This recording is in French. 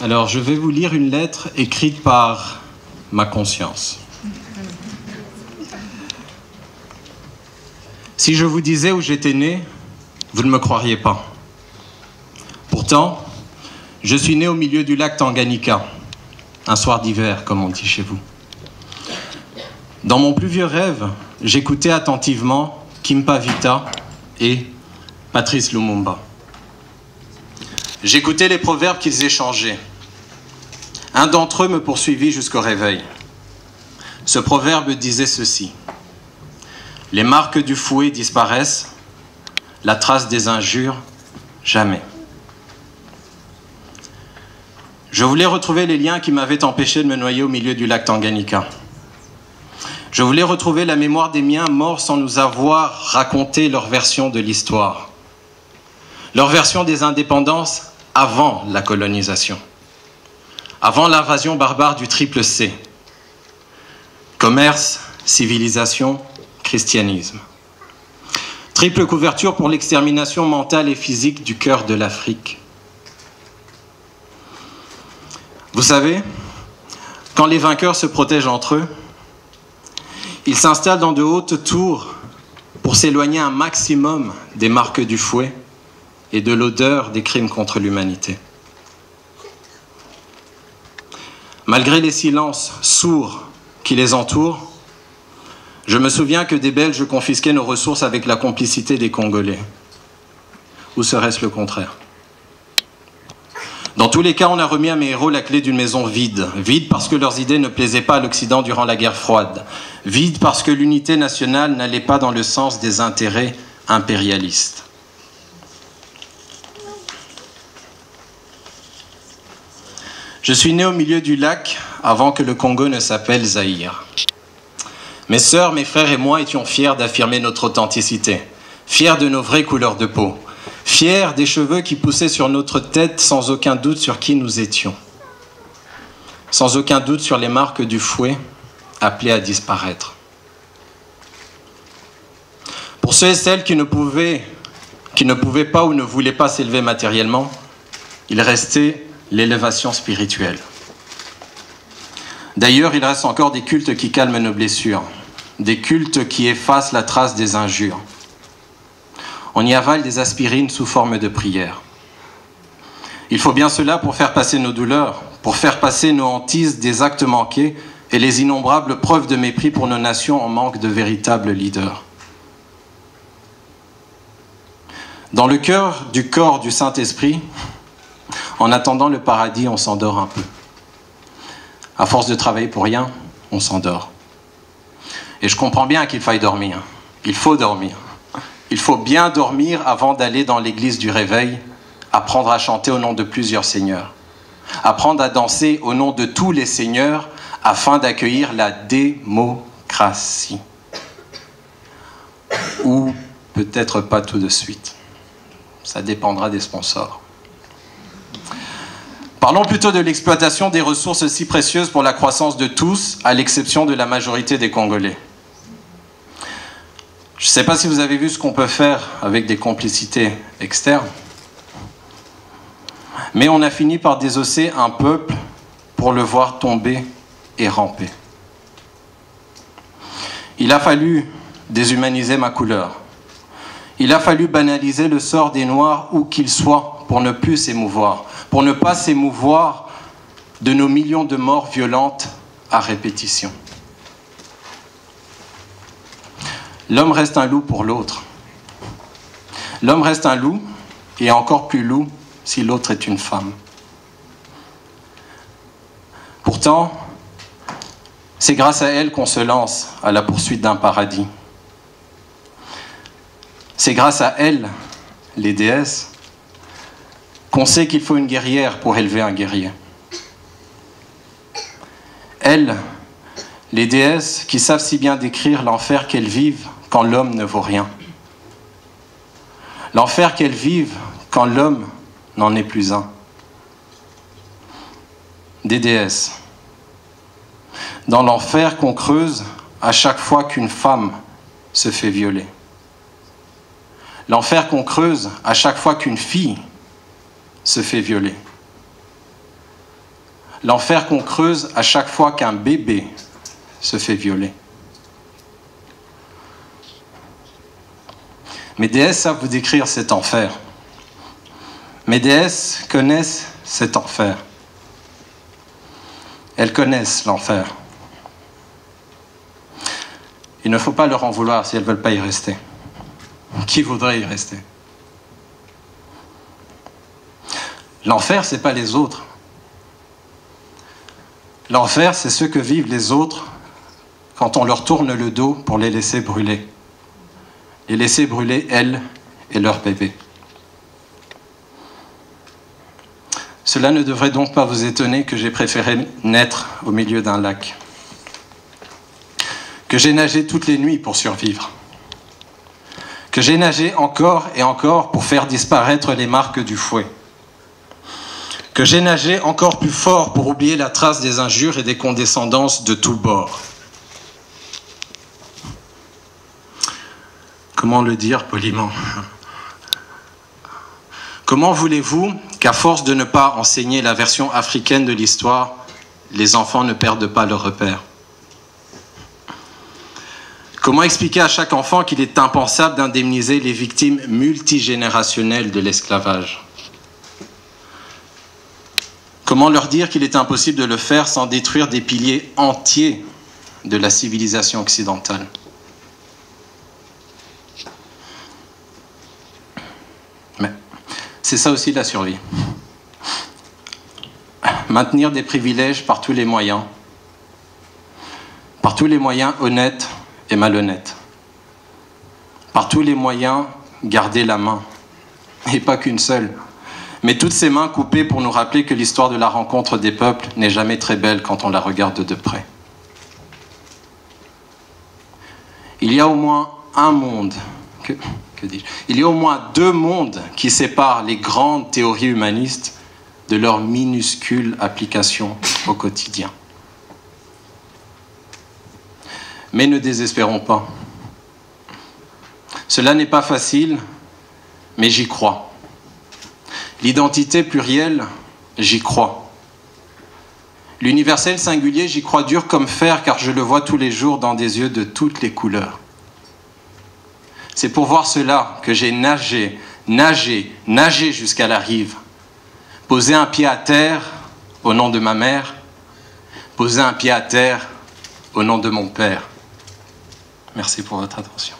Alors, je vais vous lire une lettre écrite par ma conscience. Si je vous disais où j'étais né, vous ne me croiriez pas. Pourtant, je suis né au milieu du lac Tanganyika, un soir d'hiver, comme on dit chez vous. Dans mon plus vieux rêve, j'écoutais attentivement Kimpa Vita et Patrice Lumumba. J'écoutais les proverbes qu'ils échangeaient. Un d'entre eux me poursuivit jusqu'au réveil. Ce proverbe disait ceci: les marques du fouet disparaissent, la trace des injures, jamais. Je voulais retrouver les liens qui m'avaient empêché de me noyer au milieu du lac Tanganyika. Je voulais retrouver la mémoire des miens morts sans nous avoir raconté leur version de l'histoire, leur version des indépendances avant la colonisation, avant l'invasion barbare du triple C. Commerce, civilisation, christianisme. Triple couverture pour l'extermination mentale et physique du cœur de l'Afrique. Vous savez, quand les vainqueurs se protègent entre eux, ils s'installent dans de hautes tours pour s'éloigner un maximum des marques du fouet et de l'odeur des crimes contre l'humanité. Malgré les silences sourds qui les entourent, je me souviens que des Belges confisquaient nos ressources avec la complicité des Congolais. Ou serait-ce le contraire? Dans tous les cas, on a remis à mes héros la clé d'une maison vide. Vide parce que leurs idées ne plaisaient pas à l'Occident durant la guerre froide. Vide parce que l'unité nationale n'allait pas dans le sens des intérêts impérialistes. Je suis né au milieu du lac avant que le Congo ne s'appelle Zaïre. Mes sœurs, mes frères et moi étions fiers d'affirmer notre authenticité, fiers de nos vraies couleurs de peau, fiers des cheveux qui poussaient sur notre tête sans aucun doute sur qui nous étions, sans aucun doute sur les marques du fouet appelées à disparaître. Pour ceux et celles qui ne pouvaient pas ou ne voulaient pas s'élever matériellement, il restait l'élévation spirituelle. D'ailleurs, il reste encore des cultes qui calment nos blessures, des cultes qui effacent la trace des injures. On y avale des aspirines sous forme de prière. Il faut bien cela pour faire passer nos douleurs, pour faire passer nos hantises des actes manqués et les innombrables preuves de mépris pour nos nations en manque de véritables leaders. Dans le cœur du corps du Saint-Esprit, en attendant le paradis, on s'endort un peu. À force de travailler pour rien, on s'endort. Et je comprends bien qu'il faille dormir. Il faut dormir. Il faut bien dormir avant d'aller dans l'église du réveil, apprendre à chanter au nom de plusieurs seigneurs, apprendre à danser au nom de tous les seigneurs afin d'accueillir la démocratie. Ou peut-être pas tout de suite. Ça dépendra des sponsors. Parlons plutôt de l'exploitation des ressources si précieuses pour la croissance de tous, à l'exception de la majorité des Congolais. Je ne sais pas si vous avez vu ce qu'on peut faire avec des complicités externes, mais on a fini par désosser un peuple pour le voir tomber et ramper. Il a fallu déshumaniser ma couleur. Il a fallu banaliser le sort des Noirs où qu'ils soient pour ne plus s'émouvoir, pour ne pas s'émouvoir de nos millions de morts violentes à répétition. L'homme reste un loup pour l'autre. L'homme reste un loup, et encore plus loup si l'autre est une femme. Pourtant, c'est grâce à elle qu'on se lance à la poursuite d'un paradis. C'est grâce à elle, les déesses, qu'on sait qu'il faut une guerrière pour élever un guerrier. Elles, les déesses qui savent si bien décrire l'enfer qu'elles vivent quand l'homme ne vaut rien. L'enfer qu'elles vivent quand l'homme n'en est plus un. Des déesses. Dans l'enfer qu'on creuse à chaque fois qu'une femme se fait violer. L'enfer qu'on creuse à chaque fois qu'une fille se fait violer. L'enfer qu'on creuse à chaque fois qu'un bébé se fait violer. Mes déesses savent vous décrire cet enfer. Mes déesses connaissent cet enfer. Elles connaissent l'enfer. Il ne faut pas leur en vouloir si elles ne veulent pas y rester. Qui voudrait y rester? L'enfer, ce n'est pas les autres. L'enfer, c'est ce que vivent les autres quand on leur tourne le dos pour les laisser brûler. Les laisser brûler, elles et leurs bébés. Cela ne devrait donc pas vous étonner que j'ai préféré naître au milieu d'un lac. Que j'ai nagé toutes les nuits pour survivre. Que j'ai nagé encore et encore pour faire disparaître les marques du fouet. Que j'ai nagé encore plus fort pour oublier la trace des injures et des condescendances de tous bords. Comment le dire poliment? Comment voulez-vous qu'à force de ne pas enseigner la version africaine de l'histoire, les enfants ne perdent pas leur repère? Comment expliquer à chaque enfant qu'il est impensable d'indemniser les victimes multigénérationnelles de l'esclavage? Comment leur dire qu'il est impossible de le faire sans détruire des piliers entiers de la civilisation occidentale? Mais c'est ça aussi la survie. Maintenir des privilèges par tous les moyens honnêtes et malhonnêtes. Par tous les moyens, garder la main, et pas qu'une seule. Mais toutes ces mains coupées pour nous rappeler que l'histoire de la rencontre des peuples n'est jamais très belle quand on la regarde de près. Il y a au moins un monde, il y a au moins deux mondes qui séparent les grandes théories humanistes de leur minuscule application au quotidien. Mais ne désespérons pas. Cela n'est pas facile, mais j'y crois. L'identité plurielle, j'y crois. L'universel singulier, j'y crois dur comme fer, car je le vois tous les jours dans des yeux de toutes les couleurs. C'est pour voir cela que j'ai nagé jusqu'à la rive. Poser un pied à terre au nom de ma mère, poser un pied à terre au nom de mon père. Merci pour votre attention.